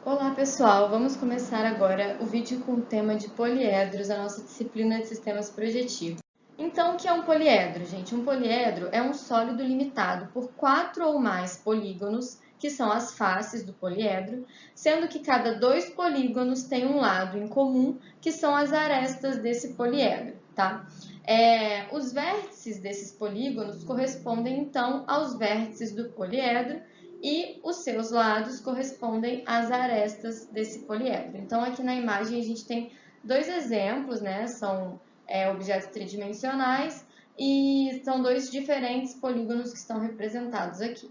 Olá pessoal, vamos começar agora o vídeo com o tema de poliedros, a nossa disciplina de sistemas projetivos. Então, o que é um poliedro, gente? Um poliedro é um sólido limitado por 4 ou mais polígonos, que são as faces do poliedro, sendo que cada 2 polígonos tem um lado em comum, que são as arestas desse poliedro, tá? Os vértices desses polígonos correspondem, então, aos vértices do poliedro, e os seus lados correspondem às arestas desse poliedro. Então, aqui na imagem a gente tem dois exemplos, né? São objetos tridimensionais e são dois diferentes polígonos que estão representados aqui.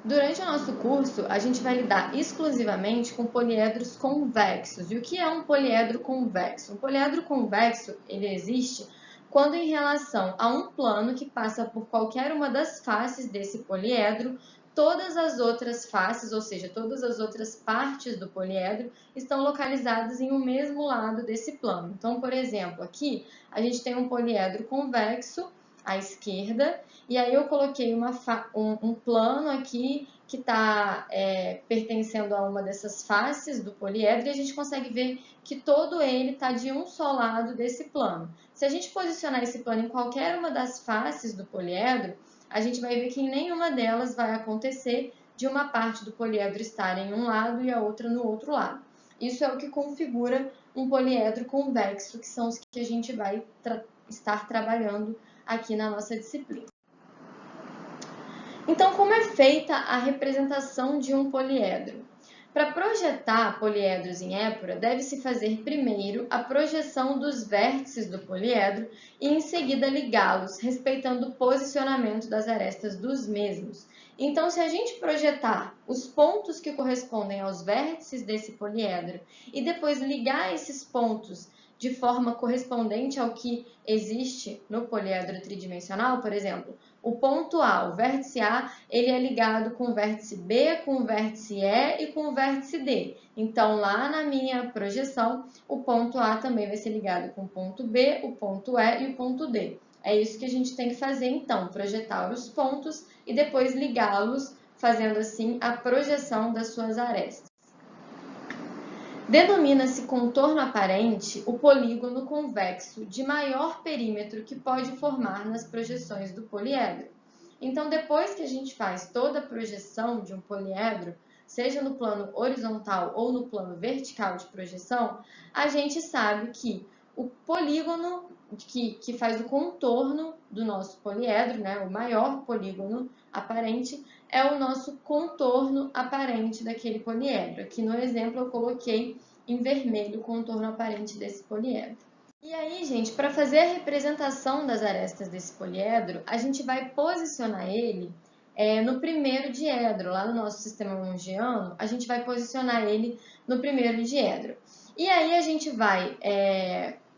Durante o nosso curso, a gente vai lidar exclusivamente com poliedros convexos. E o que é um poliedro convexo? Um poliedro convexo, ele existe quando em relação a um plano que passa por qualquer uma das faces desse poliedro, todas as outras faces, ou seja, todas as outras partes do poliedro, estão localizadas em um mesmo lado desse plano. Então, por exemplo, aqui a gente tem um poliedro convexo à esquerda, e aí eu coloquei um plano aqui que está pertencendo a uma dessas faces do poliedro, e a gente consegue ver que todo ele está de um só lado desse plano. Se a gente posicionar esse plano em qualquer uma das faces do poliedro, a gente vai ver que em nenhuma delas vai acontecer de uma parte do poliedro estar em um lado e a outra no outro lado. Isso é o que configura um poliedro convexo, que são os que a gente vai estar trabalhando aqui na nossa disciplina. Então, como é feita a representação de um poliedro? Para projetar poliedros em épura, deve-se fazer primeiro a projeção dos vértices do poliedro e em seguida ligá-los, respeitando o posicionamento das arestas dos mesmos. Então, se a gente projetar os pontos que correspondem aos vértices desse poliedro e depois ligar esses pontos de forma correspondente ao que existe no poliedro tridimensional, por exemplo, o ponto A, o vértice A, ele é ligado com o vértice B, com o vértice E e com o vértice D. Então, lá na minha projeção, o ponto A também vai ser ligado com o ponto B, o ponto E e o ponto D. É isso que a gente tem que fazer, então, projetar os pontos e depois ligá-los, fazendo assim a projeção das suas arestas. Denomina-se contorno aparente o polígono convexo de maior perímetro que pode formar nas projeções do poliedro. Então, depois que a gente faz toda a projeção de um poliedro, seja no plano horizontal ou no plano vertical de projeção, a gente sabe que o polígono que faz o contorno do nosso poliedro, né, o maior polígono aparente, é o nosso contorno aparente daquele poliedro. Aqui no exemplo eu coloquei em vermelho o contorno aparente desse poliedro. E aí, gente, para fazer a representação das arestas desse poliedro, a gente vai posicionar ele no primeiro diedro, lá no nosso sistema mongiano, a gente vai posicionar ele no primeiro diedro. E aí a gente vai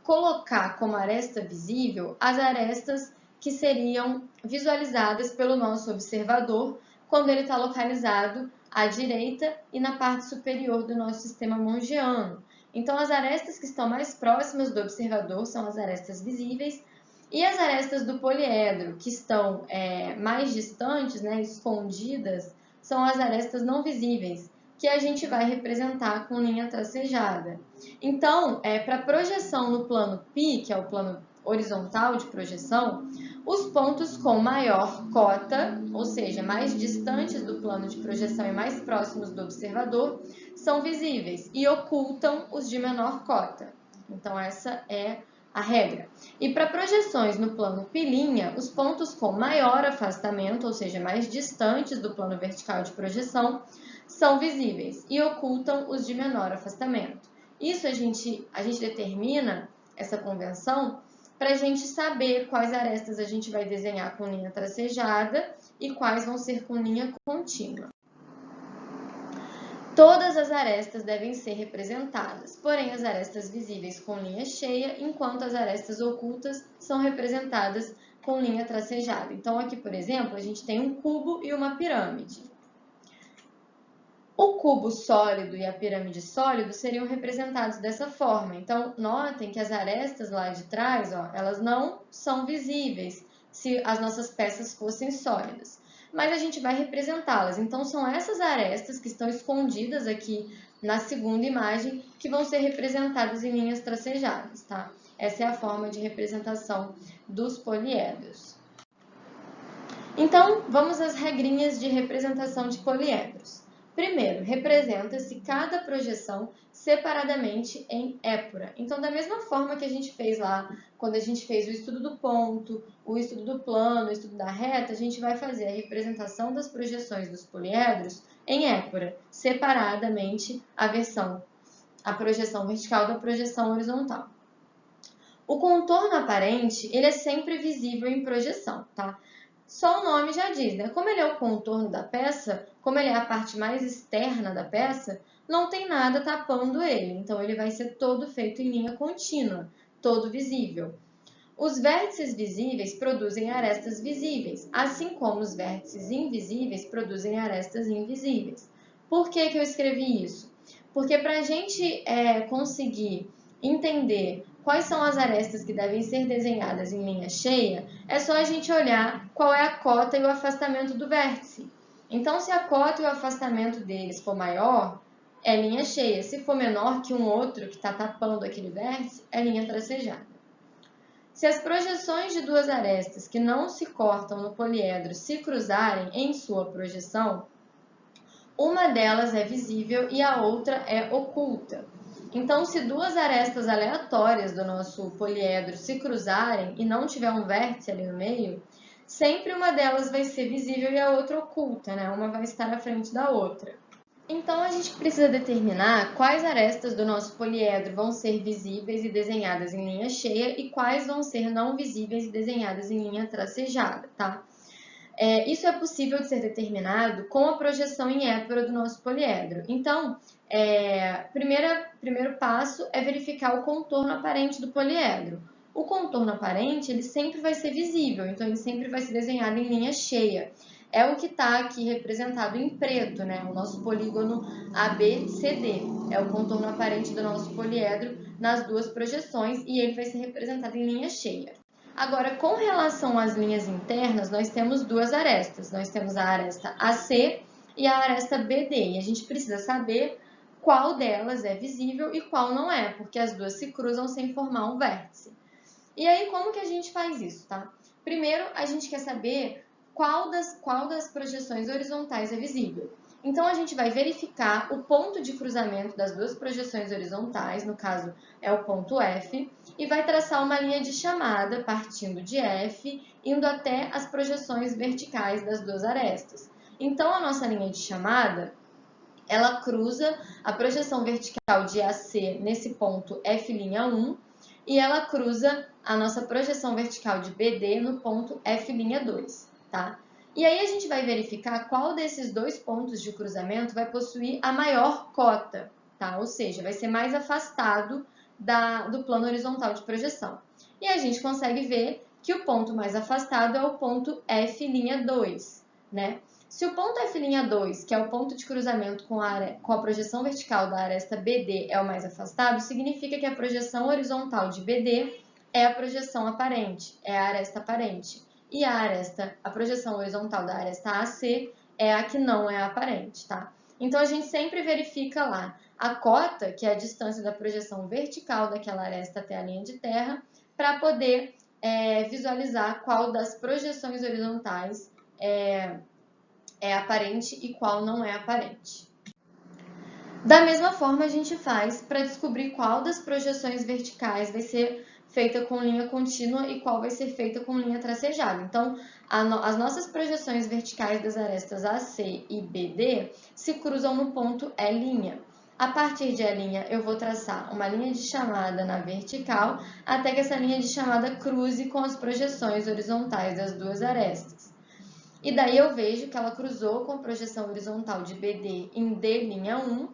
colocar como aresta visível as arestas que seriam visualizadas pelo nosso observador quando ele está localizado à direita e na parte superior do nosso sistema mongiano. Então, as arestas que estão mais próximas do observador são as arestas visíveis, e as arestas do poliedro, que estão mais distantes, né, escondidas, são as arestas não visíveis, que a gente vai representar com linha tracejada. Então, para projeção no plano π, que é o plano horizontal de projeção, os pontos com maior cota, ou seja, mais distantes do plano de projeção e mais próximos do observador, são visíveis e ocultam os de menor cota. Então, essa é a regra. E para projeções no plano pilinha, os pontos com maior afastamento, ou seja, mais distantes do plano vertical de projeção, são visíveis e ocultam os de menor afastamento. Isso a gente determina, essa convenção, para a gente saber quais arestas a gente vai desenhar com linha tracejada e quais vão ser com linha contínua. Todas as arestas devem ser representadas, porém as arestas visíveis com linha cheia, enquanto as arestas ocultas são representadas com linha tracejada. Então, aqui, por exemplo, a gente tem um cubo e uma pirâmide. O cubo sólido e a pirâmide sólido seriam representados dessa forma. Então, notem que as arestas lá de trás, elas não são visíveis se as nossas peças fossem sólidas. mas a gente vai representá-las. Então, são essas arestas que estão escondidas aqui na segunda imagem que vão ser representadas em linhas tracejadas, tá? Essa é a forma de representação dos poliedros. Então, vamos às regrinhas de representação de poliedros. Primeiro, representa-se cada projeção separadamente em épura. Então, da mesma forma que a gente fez lá, quando a gente fez o estudo do ponto, o estudo do plano, o estudo da reta, a gente vai fazer a representação das projeções dos poliedros em épura, separadamente a projeção vertical da projeção horizontal. O contorno aparente, ele é sempre visível em projeção, tá? Só o nome já diz, né? Como ele é o contorno da peça, como ele é a parte mais externa da peça, não tem nada tapando ele. Então, ele vai ser todo feito em linha contínua, todo visível. Os vértices visíveis produzem arestas visíveis, assim como os vértices invisíveis produzem arestas invisíveis. Por que que eu escrevi isso? Porque para a gente conseguir entender quais são as arestas que devem ser desenhadas em linha cheia, é só a gente olhar qual é a cota e o afastamento do vértice. Então, se a cota e o afastamento deles for maior, é linha cheia. Se for menor que um outro que está tapando aquele vértice, é linha tracejada. Se as projeções de duas arestas que não se cortam no poliedro se cruzarem em sua projeção, uma delas é visível e a outra é oculta. Então, se duas arestas aleatórias do nosso poliedro se cruzarem e não tiver um vértice ali no meio, sempre uma delas vai ser visível e a outra oculta, né? Uma vai estar à frente da outra. Então, a gente precisa determinar quais arestas do nosso poliedro vão ser visíveis e desenhadas em linha cheia e quais vão ser não visíveis e desenhadas em linha tracejada, tá? Isso é possível de ser determinado com a projeção em épura do nosso poliedro. Então, primeiro passo é verificar o contorno aparente do poliedro. O contorno aparente, ele sempre vai ser visível, então ele sempre vai ser desenhado em linha cheia. É o que está aqui representado em preto, né? O nosso polígono ABCD. É o contorno aparente do nosso poliedro nas duas projeções e ele vai ser representado em linha cheia. Agora, com relação às linhas internas, nós temos duas arestas. Nós temos a aresta AC e a aresta BD. E a gente precisa saber qual delas é visível e qual não é, porque as duas se cruzam sem formar um vértice. E aí, como que a gente faz isso, tá? Primeiro, a gente quer saber qual das projeções horizontais é visível. Então, a gente vai verificar o ponto de cruzamento das duas projeções horizontais, no caso é o ponto F, e vai traçar uma linha de chamada partindo de F, indo até as projeções verticais das duas arestas. Então, a nossa linha de chamada, ela cruza a projeção vertical de AC nesse ponto F'1 e ela cruza a nossa projeção vertical de BD no ponto F'2, tá? E aí a gente vai verificar qual desses dois pontos de cruzamento vai possuir a maior cota, tá? Ou seja, vai ser mais afastado do plano horizontal de projeção. E a gente consegue ver que o ponto mais afastado é o ponto F'2, né? Se o ponto F'2, que é o ponto de cruzamento com a projeção vertical da aresta BD, é o mais afastado, significa que a projeção horizontal de BD é a projeção aparente, é a aresta aparente. E a projeção horizontal da aresta AC é a que não é aparente, tá? Então, a gente sempre verifica lá a cota, que é a distância da projeção vertical daquela aresta até a linha de terra, para poder visualizar qual das projeções horizontais é aparente e qual não é aparente. Da mesma forma, a gente faz para descobrir qual das projeções verticais vai ser feita com linha contínua e qual vai ser feita com linha tracejada. Então, as nossas projeções verticais das arestas AC e BD se cruzam no ponto E'. A partir de E', eu vou traçar uma linha de chamada na vertical até que essa linha de chamada cruze com as projeções horizontais das duas arestas. E daí eu vejo que ela cruzou com a projeção horizontal de BD em D'1,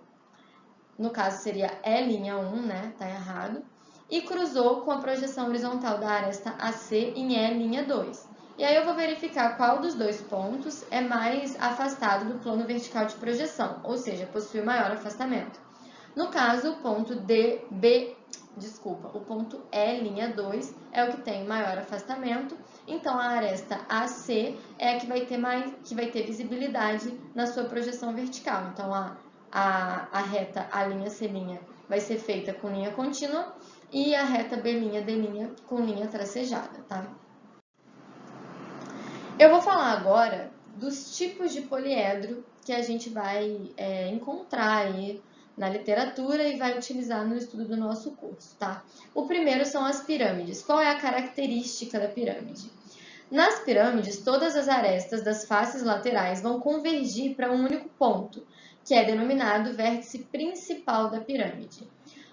no caso seria E'1, né? Tá errado. E cruzou com a projeção horizontal da aresta AC em E'2. E aí eu vou verificar qual dos dois pontos é mais afastado do plano vertical de projeção, ou seja, possui maior afastamento. No caso, o ponto o ponto E, linha 2, é o que tem maior afastamento, então a aresta AC é a que vai ter visibilidade na sua projeção vertical. Então a reta A', C' vai ser feita com linha contínua e a reta B', D' com linha tracejada, tá? Eu vou falar agora dos tipos de poliedro que a gente vai encontrar aí na literatura e vai utilizar no estudo do nosso curso, tá? O primeiro são as pirâmides. Qual é a característica da pirâmide? Nas pirâmides, todas as arestas das faces laterais vão convergir para um único ponto, que é denominado vértice principal da pirâmide.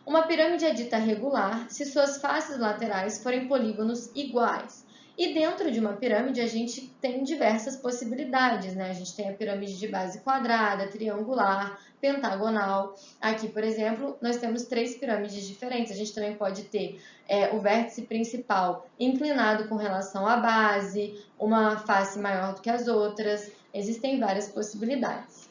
Uma pirâmide é dita regular se suas faces laterais forem polígonos iguais. E dentro de uma pirâmide a gente tem diversas possibilidades, né? A gente tem a pirâmide de base quadrada, triangular, pentagonal. Aqui, por exemplo, nós temos 3 pirâmides diferentes. A gente também pode ter o vértice principal inclinado com relação à base, uma face maior do que as outras. Existem várias possibilidades.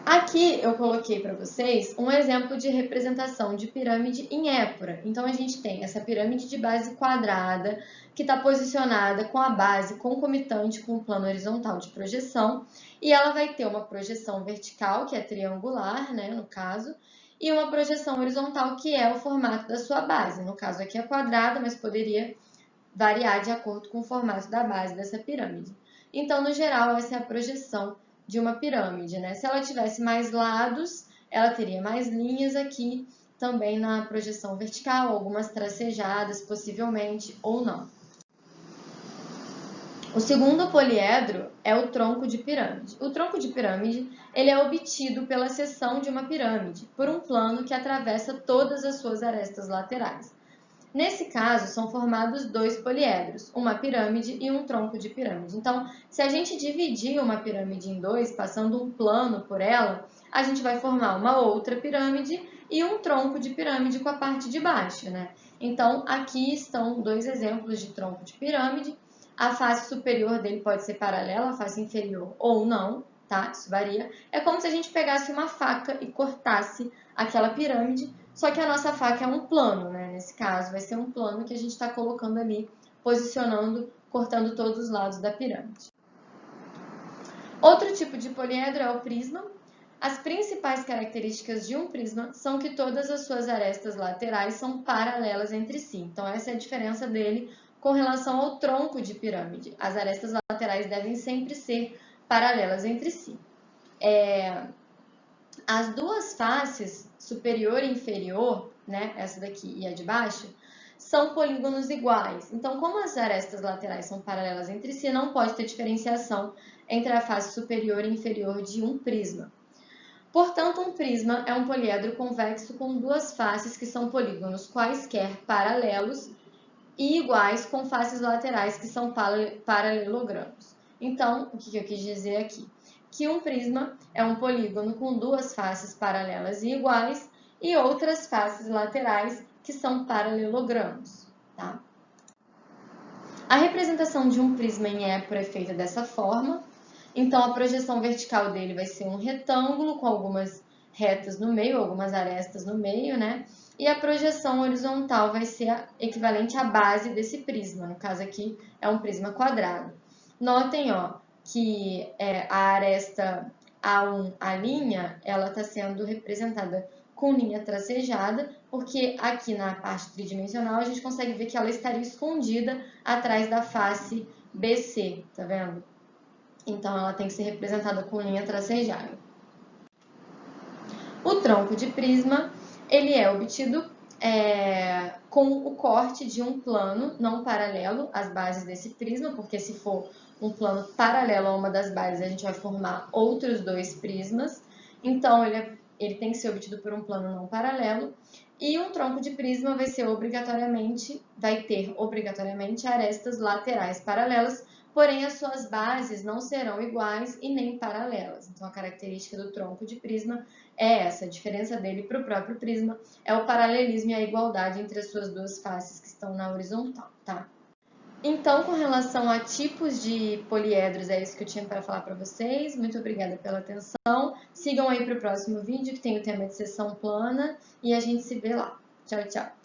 Aqui eu coloquei para vocês um exemplo de representação de pirâmide em épora. Então, a gente tem essa pirâmide de base quadrada, que está posicionada com a base concomitante com o plano horizontal de projeção, e ela vai ter uma projeção vertical, que é triangular, né, no caso, e uma projeção horizontal, que é o formato da sua base. No caso aqui é quadrada, mas poderia variar de acordo com o formato da base dessa pirâmide. Então, no geral, essa é a projeção de uma pirâmide, né? Se ela tivesse mais lados, ela teria mais linhas aqui, também na projeção vertical, algumas tracejadas, possivelmente, ou não. O segundo poliedro é o tronco de pirâmide. O tronco de pirâmide ele é obtido pela seção de uma pirâmide, por um plano que atravessa todas as suas arestas laterais. Nesse caso, são formados 2 poliedros, uma pirâmide e um tronco de pirâmide. Então, se a gente dividir uma pirâmide em 2, passando um plano por ela, a gente vai formar uma outra pirâmide e um tronco de pirâmide com a parte de baixo, né? Então, aqui estão 2 exemplos de tronco de pirâmide. A face superior dele pode ser paralela à face inferior ou não, tá? Isso varia. É como se a gente pegasse uma faca e cortasse aquela pirâmide, só que a nossa faca é um plano, né? Nesse caso, vai ser um plano que a gente está colocando ali, posicionando, cortando todos os lados da pirâmide. Outro tipo de poliedro é o prisma. As principais características de um prisma são que todas as suas arestas laterais são paralelas entre si. Então, essa é a diferença dele com relação ao tronco de pirâmide. As arestas laterais devem sempre ser paralelas entre si. As duas faces, superior e inferior, né, essa daqui e a de baixo, são polígonos iguais. Então, como as arestas laterais são paralelas entre si, não pode ter diferenciação entre a face superior e inferior de um prisma. Portanto, um prisma é um poliedro convexo com duas faces que são polígonos quaisquer paralelos e iguais com faces laterais que são paralelogramos. Então, o que eu quis dizer aqui? Que um prisma é um polígono com duas faces paralelas e iguais e outras faces laterais que são paralelogramos, tá? A representação de um prisma em épora é feita dessa forma. Então, a projeção vertical dele vai ser um retângulo com algumas retas no meio, algumas arestas no meio, né? E a projeção horizontal vai ser equivalente à base desse prisma. No caso aqui, é um prisma quadrado. Notem, ó, que a aresta A1, A', ela está sendo representada com linha tracejada, porque aqui na parte tridimensional a gente consegue ver que ela estaria escondida atrás da face BC, tá vendo? Então, ela tem que ser representada com linha tracejada. O tronco de prisma, ele é obtido com o corte de um plano não paralelo às bases desse prisma, porque se for um plano paralelo a uma das bases, a gente vai formar outros 2 prismas. Então, ele tem que ser obtido por um plano não paralelo. E um tronco de prisma vai ter obrigatoriamente arestas laterais paralelas, porém as suas bases não serão iguais e nem paralelas. Então, a característica do tronco de prisma é essa. A diferença dele para o próprio prisma é o paralelismo e a igualdade entre as suas duas faces que estão na horizontal, tá? Então, com relação a tipos de poliedros, é isso que eu tinha para falar para vocês. Muito obrigada pela atenção. Sigam aí para o próximo vídeo, que tem o tema de seção plana, e a gente se vê lá. Tchau, tchau!